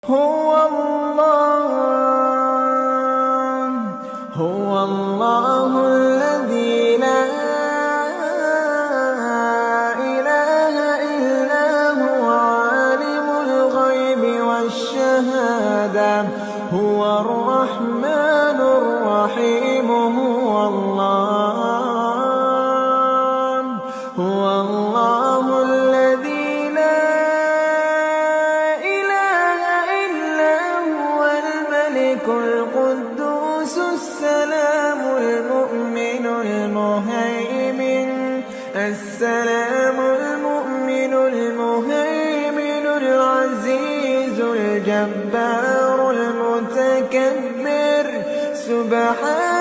هو الله الذي لا إله إلا هو عالم الغيب والشهادة هو الرحمن الرحيم هو الله الذي لا إله إلا هو الملك القدوس السلام المؤمن المهيمن العزيز الجبار المتكبر سبحان